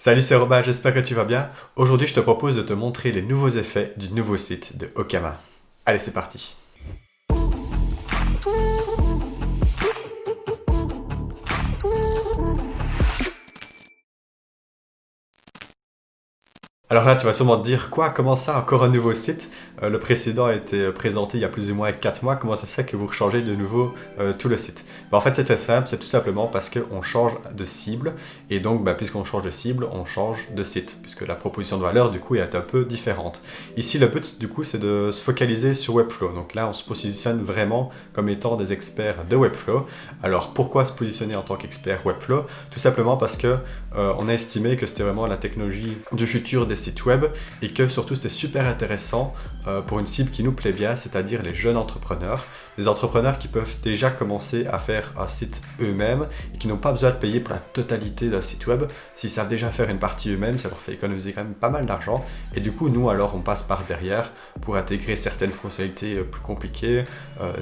Salut, c'est Robin, j'espère que tu vas bien. Aujourd'hui, je te propose de te montrer les nouveaux effets du nouveau site de Okama. Allez, c'est parti. Alors là, tu vas sûrement te dire, quoi, comment ça, encore un nouveau site? Le précédent a été présenté il y a plus ou moins 4 mois, comment ça se fait que vous changez de nouveau tout le site? En fait, c'est très simple, c'est tout simplement parce qu'on change de cible, et donc, puisqu'on change de cible, on change de site, puisque la proposition de valeur, du coup, est un peu différente. Ici, le but, du coup, c'est de se focaliser sur Webflow. Donc là, on se positionne vraiment comme étant des experts de Webflow. Alors, pourquoi se positionner en tant qu'expert Webflow? Tout simplement parce que on a estimé que c'était vraiment la technologie du futur des sites web et que surtout c'était super intéressant pour une cible qui nous plaît bien, c'est-à-dire les jeunes entrepreneurs. Des entrepreneurs qui peuvent déjà commencer à faire un site eux-mêmes et qui n'ont pas besoin de payer pour la totalité d'un site web. S'ils savent déjà faire une partie eux-mêmes, ça leur fait économiser quand même pas mal d'argent. Et du coup, nous alors, on passe par derrière pour intégrer certaines fonctionnalités plus compliquées,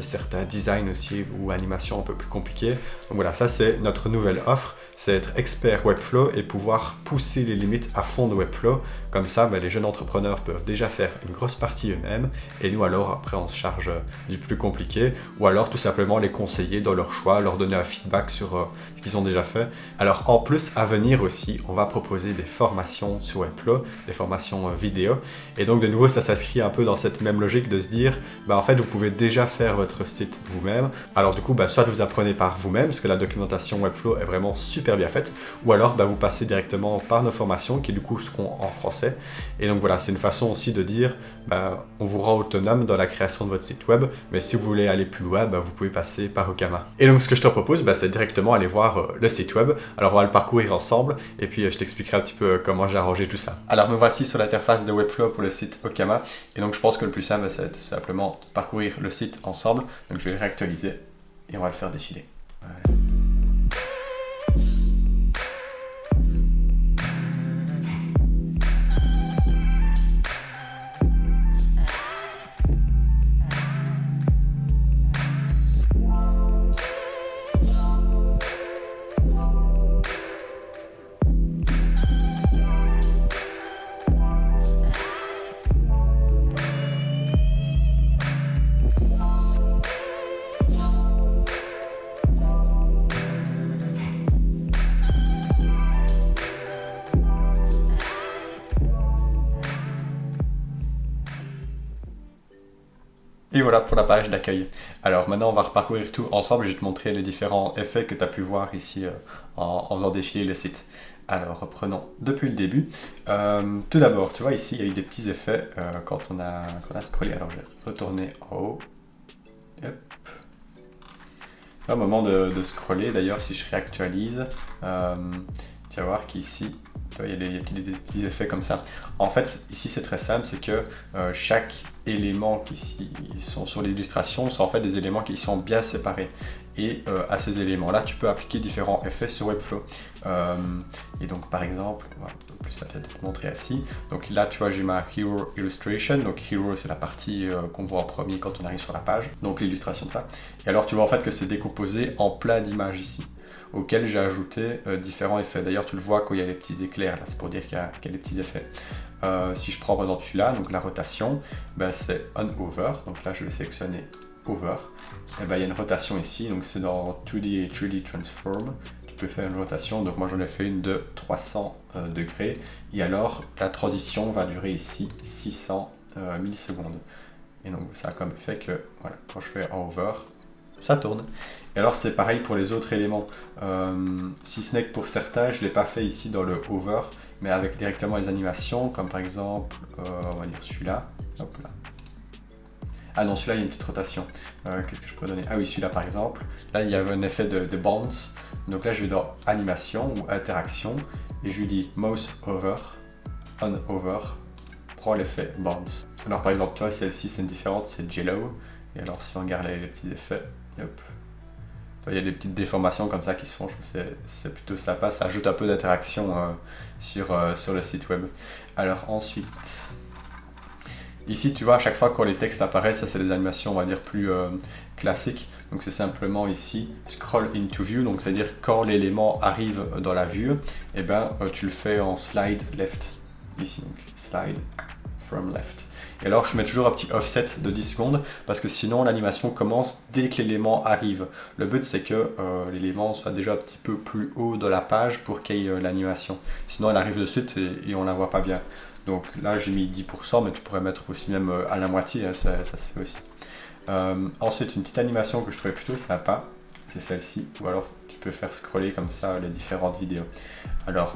certains designs aussi ou animations un peu plus compliquées. Donc voilà, ça c'est notre nouvelle offre. C'est être expert Webflow et pouvoir pousser les limites à fond de Webflow. Comme ça, les jeunes entrepreneurs peuvent déjà faire une grosse partie eux-mêmes et nous alors après on se charge du plus compliqué ou alors tout simplement les conseiller dans leur choix, leur donner un feedback sur ce qu'ils ont déjà fait. Alors en plus à venir aussi, on va proposer des formations sur Webflow, des formations vidéo et donc de nouveau ça s'inscrit un peu dans cette même logique de se dire en fait vous pouvez déjà faire votre site vous-même. Alors du coup soit vous apprenez par vous-même parce que la documentation Webflow est vraiment super bien faite ou alors vous passez directement par nos formations qui du coup seront en français et donc voilà c'est une façon aussi de dire on vous rend autonome dans la création de votre site web mais si vous voulez aller plus loin vous pouvez passer par Okama. Et donc ce que je te propose c'est directement aller voir le site web. Alors on va le parcourir ensemble et puis je t'expliquerai un petit peu comment j'ai arrangé tout ça. Alors me voici sur l'interface de Webflow pour le site Okama et donc je pense que le plus simple c'est de simplement parcourir le site ensemble. Donc je vais le réactualiser et on va le faire défiler. Voilà. Et voilà pour la page d'accueil. Alors maintenant on va reparcourir tout ensemble et je vais te montrer les différents effets que tu as pu voir ici en faisant défiler le site. Alors reprenons depuis le début. Tout d'abord, tu vois ici il y a eu des petits effets quand on a scrollé. Alors je vais retourner en haut. Hop. Au moment de scroller, d'ailleurs si je réactualise, tu vas voir qu'ici, il y a des petits effets comme ça. En fait, ici c'est très simple, c'est que chaque élément qui sont sur l'illustration sont en fait des éléments qui sont bien séparés. Et à ces éléments-là, tu peux appliquer différents effets sur Webflow. Et donc par exemple, plus ça peut être montré ici. Donc là, tu vois, j'ai ma Hero Illustration. Donc Hero, c'est la partie qu'on voit en premier quand on arrive sur la page. Donc l'illustration de ça. Et alors tu vois en fait que c'est décomposé en plein d'images ici, auxquels j'ai ajouté différents effets. D'ailleurs, tu le vois quand il y a les petits éclairs, là, c'est pour dire qu'il y a des petits effets. Si je prends par exemple celui-là, donc la rotation, c'est on over, donc là je vais sélectionner over. Et il y a une rotation ici, donc c'est dans 2D et 3D Transform. Tu peux faire une rotation, donc moi j'en ai fait une de 300 degrés. Et alors la transition va durer ici 600 millisecondes. Et donc ça a comme effet que voilà, quand je fais en over, ça tourne. Et alors c'est pareil pour les autres éléments, si ce n'est que pour certains, je ne l'ai pas fait ici dans le over, mais avec directement les animations, comme par exemple, on va dire celui-là, hop là. Ah non, celui-là il y a une petite rotation, qu'est-ce que je pourrais donner? Ah oui, celui-là par exemple, là il y a un effet de bounce, donc là je vais dans animation ou interaction, et je lui dis mouse over, on over, prends l'effet bounce. Alors par exemple, tu vois, celle-ci c'est une différente, c'est Jello, et alors si on regarde les petits effets, hop. Il y a des petites déformations comme ça qui se font, je trouve que c'est plutôt sympa, ça ajoute un peu d'interaction sur le site web. Alors ensuite, ici tu vois à chaque fois quand les textes apparaissent, ça c'est des animations on va dire plus classiques, Donc c'est simplement ici scroll into view, donc c'est-à-dire quand l'élément arrive dans la vue, et ben tu le fais en slide left ici, donc slide from left. Et alors je mets toujours un petit offset de 10 secondes parce que sinon l'animation commence dès que l'élément arrive. Le but c'est que l'élément soit déjà un petit peu plus haut de la page pour qu'il y ait l'animation. Sinon elle arrive de suite et on la voit pas bien. Donc là j'ai mis 10%, mais tu pourrais mettre aussi même à la moitié, hein, ça se fait aussi. Ensuite une petite animation que je trouvais plutôt sympa, c'est celle-ci, ou alors tu peux faire scroller comme ça les différentes vidéos. Alors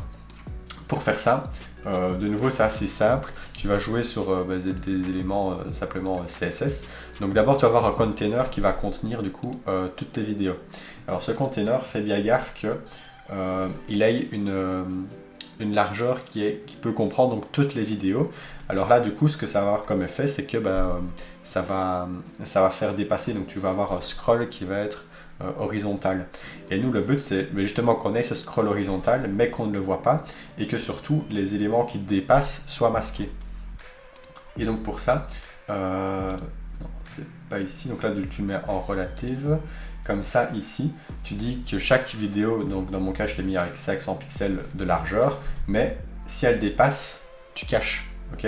pour faire ça, de nouveau c'est assez simple, tu vas jouer sur des éléments simplement CSS. Donc d'abord tu vas avoir un container qui va contenir du coup toutes tes vidéos. Alors ce container, fais bien gaffe qu'il ait une largeur qui peut comprendre donc toutes les vidéos. Alors là du coup ce que ça va avoir comme effet c'est que ça va faire dépasser, donc tu vas avoir un scroll qui va être horizontal. Et nous le but c'est justement qu'on ait ce scroll horizontal mais qu'on ne le voit pas et que surtout les éléments qui dépassent soient masqués. Et donc pour ça, non c'est pas ici, donc là tu le mets en relative. Comme ça, ici, tu dis que chaque vidéo, donc dans mon cas, je l'ai mis avec 500 pixels de largeur, mais si elle dépasse, tu caches, ok?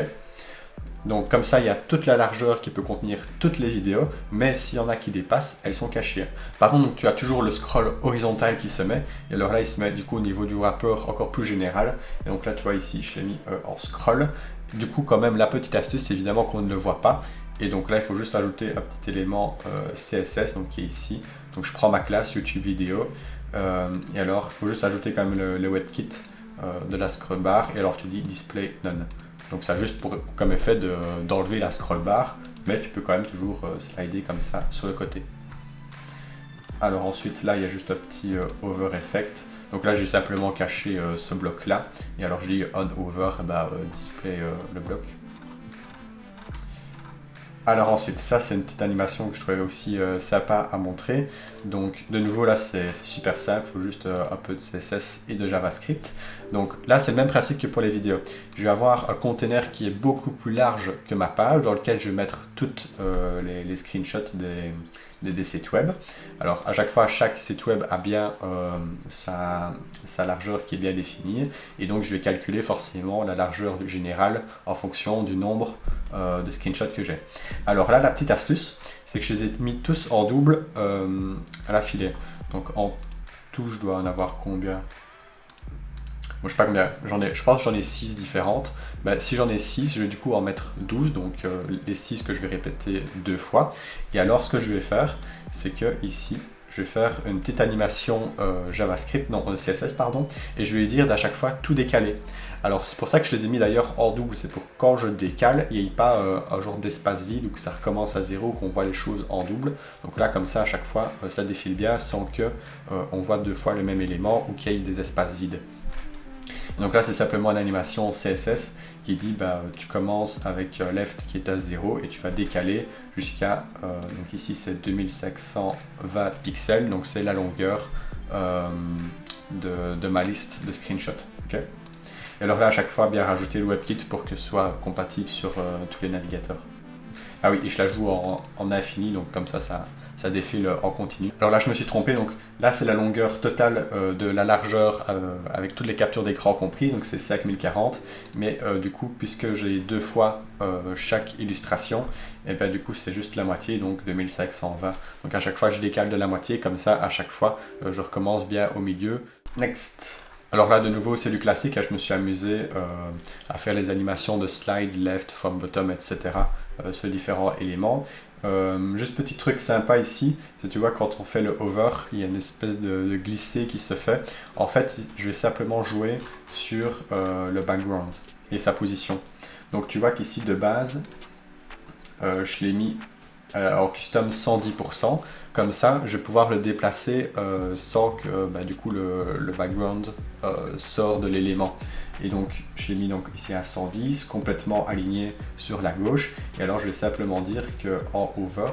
Donc comme ça, il y a toute la largeur qui peut contenir toutes les vidéos, mais s'il y en a qui dépassent, elles sont cachées. Par contre, donc, tu as toujours le scroll horizontal qui se met, et alors là, il se met du coup au niveau du wrapper encore plus général. Et donc là, tu vois ici, je l'ai mis en scroll. Du coup, quand même, la petite astuce, c'est évidemment qu'on ne le voit pas. Et donc là, il faut juste ajouter un petit élément CSS, donc qui est ici. Donc je prends ma classe YouTube vidéo, et alors il faut juste ajouter quand même le WebKit de la scroll bar, et alors tu dis display none. Donc ça a juste comme effet d'enlever la scroll bar, mais tu peux quand même toujours slider comme ça sur le côté. Alors ensuite là il y a juste un petit over effect. Donc là j'ai simplement caché ce bloc là, et alors je dis on over, display le bloc. Alors ensuite, ça c'est une petite animation que je trouvais aussi sympa à montrer. Donc de nouveau là c'est super simple, il faut juste un peu de CSS et de JavaScript. Donc là c'est le même principe que pour les vidéos. Je vais avoir un container qui est beaucoup plus large que ma page, dans lequel je vais mettre toutes les screenshots des sites web. Alors à chaque fois, chaque site web a bien sa largeur qui est bien définie, et donc je vais calculer forcément la largeur générale en fonction du nombre de screenshots que j'ai. Alors là, la petite astuce, c'est que je les ai mis tous en double à l'affilée. Donc en tout, je dois en avoir combien? Bon, je sais pas combien, je pense que j'en ai 6 différentes. Si j'en ai 6, je vais du coup en mettre 12, donc les 6 que je vais répéter 2 fois. Et alors ce que je vais faire, c'est que ici, je vais faire une petite animation CSS pardon, et je vais lui dire d'à chaque fois tout décaler. Alors c'est pour ça que je les ai mis d'ailleurs en double, c'est pour quand je décale, il n'y ait pas un genre d'espace vide ou que ça recommence à zéro, qu'on voit les choses en double. Donc là comme ça à chaque fois ça défile bien sans que on voit 2 fois le même élément ou qu'il y ait des espaces vides. Donc là c'est simplement une animation CSS qui dit tu commences avec left qui est à 0 et tu vas décaler jusqu'à, donc ici c'est 2520 pixels, donc c'est la longueur de ma liste de screenshots. Okay. Et alors là à chaque fois bien rajouter le WebKit pour que ce soit compatible sur tous les navigateurs. Ah oui, et je la joue en infini, donc comme ça défile en continu. Alors là je me suis trompé, donc là c'est la longueur totale de la largeur avec toutes les captures d'écran comprises, donc c'est 5040, mais du coup puisque j'ai 2 fois chaque illustration, et du coup c'est juste la moitié, donc 2520. Donc à chaque fois je décale de la moitié, comme ça à chaque fois je recommence bien au milieu. Next. Alors là de nouveau c'est du classique, je me suis amusé à faire les animations de slide, left, from, bottom, etc. Sur différents éléments. Juste petit truc sympa ici, c'est tu vois quand on fait le hover, il y a une espèce de glissé qui se fait. En fait je vais simplement jouer sur le background et sa position. Donc tu vois qu'ici de base je l'ai mis en custom 110%. Comme ça, je vais pouvoir le déplacer sans que du coup le background sort de l'élément. Et donc, je l'ai mis donc ici à 110, complètement aligné sur la gauche. Et alors, je vais simplement dire que en over,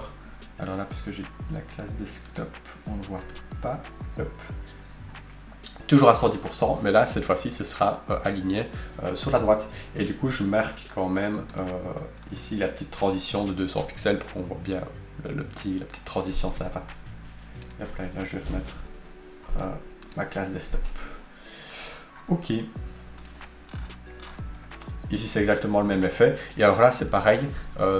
alors là, puisque j'ai la classe desktop, on ne voit pas. Hop. Toujours à 110%, mais là, cette fois-ci, ce sera aligné sur la droite. Et du coup, je marque quand même ici la petite transition de 200 pixels pour qu'on voit bien la petite transition sympa. hop là, je vais remettre ma classe desktop. Ok. Ici c'est exactement le même effet, et alors là c'est pareil,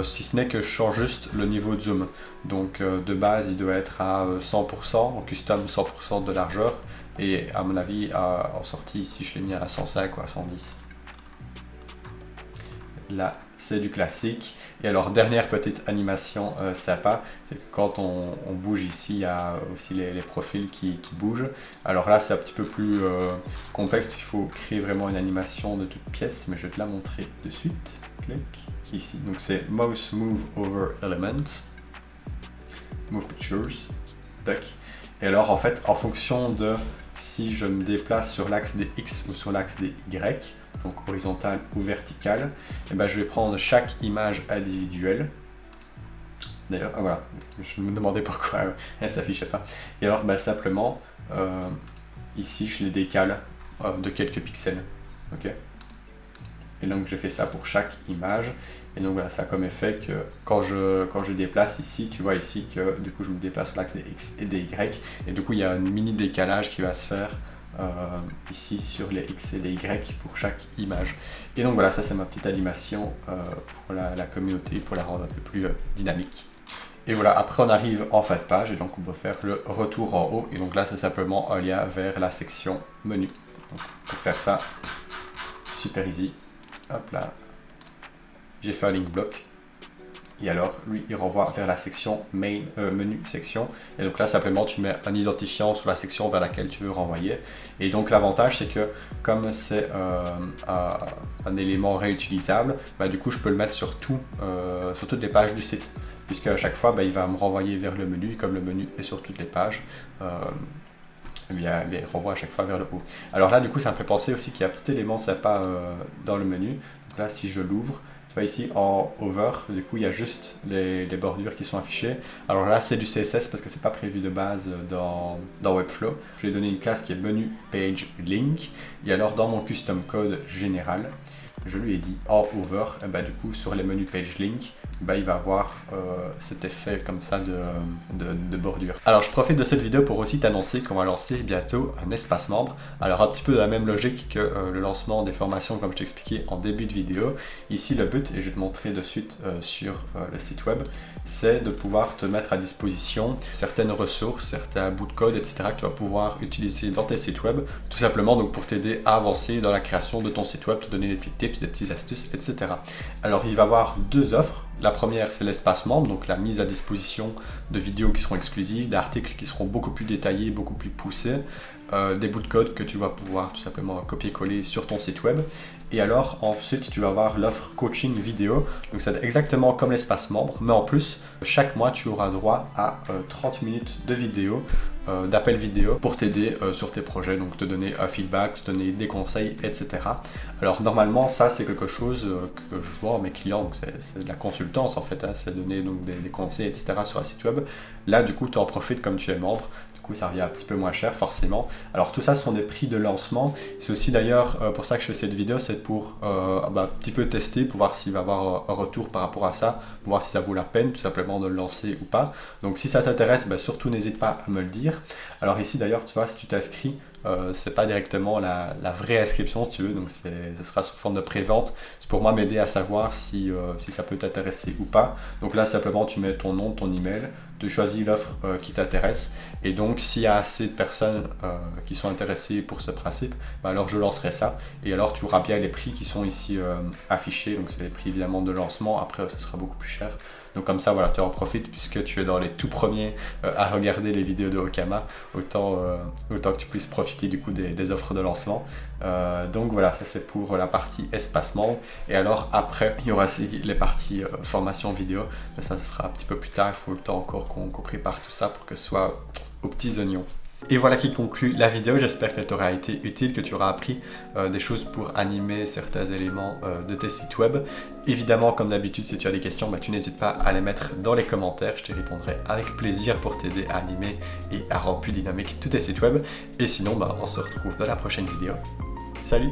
si ce n'est que je change juste le niveau de zoom. Donc de base il doit être à 100%, en custom 100% de largeur, et à mon avis en sortie ici je l'ai mis à 105 ou à 110. Là c'est du classique. Et alors dernière petite animation sympa, c'est que quand on bouge ici, il y a aussi les profils qui bougent. Alors là c'est un petit peu plus complexe, il faut créer vraiment une animation de toute pièce, mais je vais te la montrer de suite. Clic ici, donc c'est Mouse Move Over Element, Move Pictures, tac. Et alors en fait en fonction de si je me déplace sur l'axe des X ou sur l'axe des Y, donc horizontale ou verticale, et ben je vais prendre chaque image individuelle. D'ailleurs, voilà, je me demandais pourquoi elle s'affichait pas. Et alors simplement, ici je les décale de quelques pixels. Ok. Et donc j'ai fait ça pour chaque image. Et donc voilà, ça a comme effet que quand je déplace ici, tu vois ici que du coup je me déplace sur l'axe des X et des Y. Et du coup il y a un mini décalage qui va se faire ici sur les X et les Y pour chaque image. Et donc voilà, ça c'est ma petite animation pour la communauté, pour la rendre un peu plus dynamique. Et voilà, après on arrive en fin de page et donc on peut faire le retour en haut. Et donc là c'est simplement un lien vers la section menu. Donc pour faire ça, super easy. Hop là, j'ai fait un link block. Et alors, lui, il renvoie vers la section main, menu section. Et donc là, simplement, tu mets un identifiant sur la section vers laquelle tu veux renvoyer. Et donc, l'avantage, c'est que comme c'est un élément réutilisable, bah, du coup, je peux le mettre sur toutes les pages du site. Puisque à chaque fois, bah, il va me renvoyer vers le menu. Comme le menu est sur toutes les pages, il renvoie à chaque fois vers le haut. Alors là, du coup, ça me fait penser aussi qu'il y a un petit élément sympa dans le menu. Donc là, si je l'ouvre, tu vois ici en over, du coup il y a juste les bordures qui sont affichées. Alors là c'est du CSS parce que c'est pas prévu de base dans Webflow. Je lui ai donné une classe qui est menu page link. Et alors dans mon custom code général, je lui ai dit en over, et bah, du coup sur les menus page link, bah, il va avoir cet effet comme ça de bordure. Alors je profite de cette vidéo pour aussi t'annoncer qu'on va lancer bientôt un espace membre. Alors un petit peu de la même logique que le lancement des formations comme je t'expliquais en début de vidéo. Ici le but, et je vais te montrer de suite sur le site web, c'est de pouvoir te mettre à disposition certaines ressources, certains bouts de code, etc. que tu vas pouvoir utiliser dans tes sites web, tout simplement donc pour t'aider à avancer dans la création de ton site web, te donner des petits tips, des petites astuces, etc. Alors il va y avoir deux offres. La première, c'est l'espace membre, donc la mise à disposition de vidéos qui seront exclusives, d'articles qui seront beaucoup plus détaillés, beaucoup plus poussés, des bouts de code que tu vas pouvoir tout simplement copier-coller sur ton site web. Et alors ensuite tu vas avoir l'offre coaching vidéo, donc c'est exactement comme l'espace membre, mais en plus chaque mois tu auras droit à 30 minutes de vidéo, d'appel vidéo pour t'aider sur tes projets, donc te donner un feedback, te donner des conseils, etc. Alors normalement ça c'est quelque chose que je vois à mes clients, donc c'est de la consultance en fait, hein, c'est donner donc des conseils, etc. sur un site web. Là du coup tu en profites comme tu es membre. Ça revient un petit peu moins cher forcément. Alors tout ça ce sont des prix de lancement. C'est aussi d'ailleurs pour ça que je fais cette vidéo, c'est pour un petit peu tester, pour voir s'il va y avoir un retour par rapport à ça, pour voir si ça vaut la peine tout simplement de le lancer ou pas. Donc si ça t'intéresse, surtout n'hésite pas à me le dire. Alors ici d'ailleurs tu vois, si tu t'inscris, c'est pas directement la vraie inscription si tu veux, donc ce sera sous forme de pré-vente. C'est pour moi m'aider à savoir si ça peut t'intéresser ou pas. Donc là simplement tu mets ton nom, ton email, tu choisis l'offre qui t'intéresse, et donc s'il y a assez de personnes qui sont intéressées pour ce principe, alors je lancerai ça, et alors tu auras bien les prix qui sont ici affichés, donc c'est les prix évidemment de lancement, après ce sera beaucoup plus cher. Donc comme ça, voilà, tu en profites puisque tu es dans les tout premiers à regarder les vidéos de Okama, autant que tu puisses profiter du coup des offres de lancement. Donc voilà, ça c'est pour la partie espace membre. Et alors après, il y aura aussi les parties formation vidéo, mais ça ce sera un petit peu plus tard, il faut le temps encore qu'on prépare tout ça pour que ce soit aux petits oignons. Et voilà qui conclut la vidéo, j'espère qu'elle t'aura été utile, que tu auras appris des choses pour animer certains éléments de tes sites web. Évidemment, comme d'habitude, si tu as des questions, tu n'hésites pas à les mettre dans les commentaires, je te répondrai avec plaisir pour t'aider à animer et à rendre plus dynamique tous tes sites web. Et sinon, on se retrouve dans la prochaine vidéo. Salut!